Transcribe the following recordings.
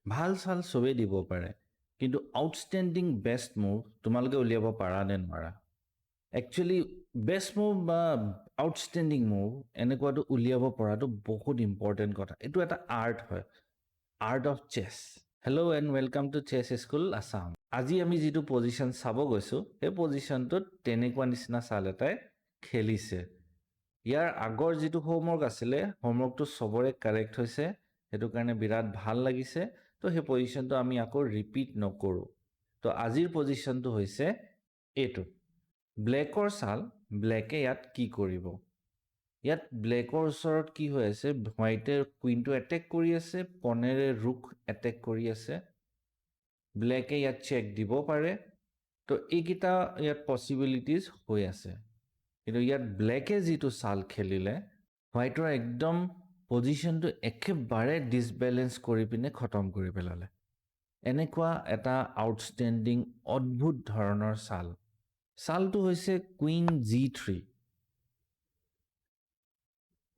ভাল চাল চবেই দিব পাৰে কিন্তু আউটষ্টেণ্ডিং বেষ্ট মুভ তোমালোকে উলিয়াব পাৰা নে নোৱাৰা একচুৱেলি বেষ্ট মুভ বা আউটষ্টেণ্ডিং মুভ এনেকুৱাটো উলিয়াব পৰাটো বহুত ইম্পৰ্টেণ্ট কথা এইটো এটা আৰ্ট হয় art of chess hello' and welcome to chess school Assam আজি আমি যিটো পজিশ্যন চাব গৈছোঁ সেই পজিশ্যনটোত তেনেকুৱা নিচিনা চাল এটাই খেলিছে ইয়াৰ আগৰ যিটো হোমৱৰ্ক আছিলে হোমৱৰ্কটো চবৰে কাৰেক্ট হৈছে সেইটো কাৰণে বিৰাট ভাল লাগিছে তো সেই পজিশ্যনটো আমি আকৌ ৰিপিট নকৰোঁ তো আজিৰ পজিশ্যনটো হৈছে এইটো ব্লেকৰ চাল ব্লেকে ইয়াত কি কৰিব ইয়াত ব্লেকৰ ওচৰত কি হৈ আছে হোৱাইটে কুইনটো এটেক কৰি আছে পনেৰে ৰুক এটেক কৰি আছে ব্লেকে ইয়াত চেক দিব পাৰে তো এইকেইটা ইয়াত পচিবিলিটিজ হৈ আছে কিন্তু ইয়াত ব্লেকে যিটো চাল খেলিলে হোৱাইটৰ একদম পজিশ্যনটো একেবাৰে ডিছবেলেঞ্চ কৰি পিনে খতম কৰি পেলালে এনেকুৱা এটা আউটষ্টেণ্ডিং অদ্ভুত ধৰণৰ চালটো হৈছে কুইন G3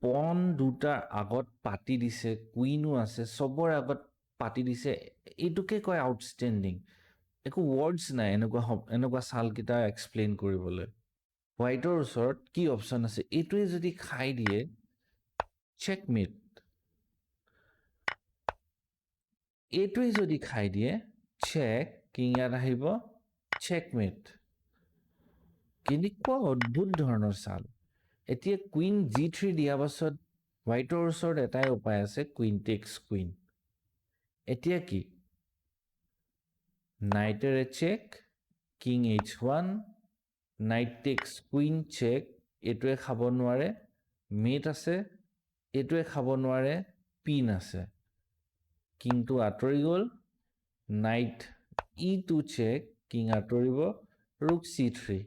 পন দুটাৰ আগত পাতি দিছে কুইনো আছে চবৰে আগত পাতি দিছে এইটোকে কয় আউটষ্টেণ্ডিং একো ৱৰ্ডছ নাই এনেকুৱা চালকেইটা এক্সপ্লেইন কৰিবলৈ হোৱাইটৰ ওচৰত কি অপশ্যন আছে এইটোৱে যদি খাই দিয়ে চেকমেট এইটোৱে যদি খাই দিয়ে চেক কিং ইয়াত আহিব চেকমেট কেনেকুৱা অদ্ভুত ধৰণৰ চাল এতিয়া কুইন G3 দিয়াৰ পাছত হোৱাইটৰ ওচৰত এটাই উপায় আছে কুইন টেক্স কুইন এতিয়া কি নাইটেৰে check king H1 knight takes queen check এইটোৱে খাব নোৱাৰে মেট আছে এইটোৱে খাব নোৱাৰে পিন আছে কিংটো আঁতৰি গ'ল নাইট E2 চেক কিং আঁতৰিব ৰুক C3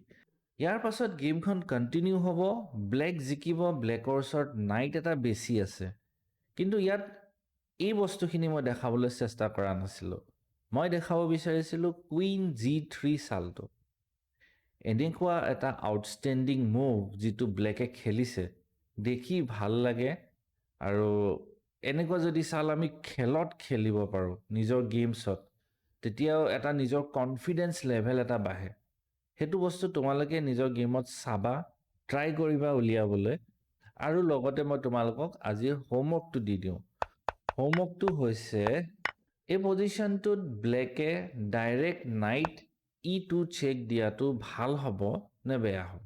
ইয়াৰ পাছত গেমখন কণ্টিনিউ হ'ব ব্লেক জিকিব ব্লেকৰ ওচৰত নাইট এটা বেছি আছে কিন্তু ইয়াত এই বস্তুখিনি মই দেখাবলৈ চেষ্টা কৰা নাছিলোঁ মই দেখাব বিচাৰিছিলোঁ কুইন G3 চালটো এনেকুৱা এটা আউটষ্টেণ্ডিং মুভ যিটো ব্লেকে খেলিছে দেখি ভাল লাগে আৰু এনেকুৱা যদি চাল আমি খেলত খেলিব পাৰোঁ নিজৰ গেমছত তেতিয়াও এটা নিজৰ কনফিডেন্স লেভেল এটা বাঢ়ে সেইটো বস্তু তোমালোকে নিজৰ গেমত চাবা ট্ৰাই কৰিবা উলিয়াবলৈ আৰু লগতে মই তোমালোকক আজিৰ হোমৱৰ্কটো দি দিওঁ হোমৱৰ্কটো হৈছে এই পজিশ্যনটোত ব্লেকে ডাইৰেক্ট নাইট E2 চেক দিয়াটো ভাল হ'ব নে বেয়া হ'ব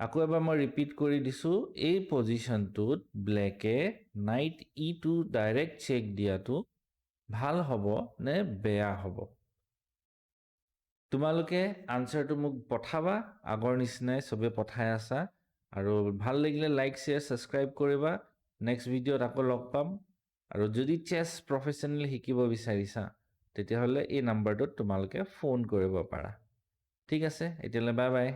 আকৌ এবাৰ মই ৰিপিট কৰি দিছোঁ এই পজিশ্যনটোত ব্লেকে নাইট E2 ডাইৰেক্ট চেক দিয়াটো ভাল হ'ব নে বেয়া হ'ব তোমালোকে আনচাৰটো মোক পঠাবা আগৰ নিচিনাই চবে পঠাই আছা আৰু ভাল লাগিলে লাইক শ্বেয়াৰ ছাবস্ক্ৰাইব কৰিবা নেক্সট ভিডিঅ'ত আকৌ লগ পাম আৰু যদি চেছ প্ৰফেশ্যনেল শিকিব বিচাৰিছা তেতিয়াহ'লে এই নাম্বাৰটোত তোমালোকে ফোন কৰিব পাৰা ঠিক আছে এতিয়ালৈ বাই বাই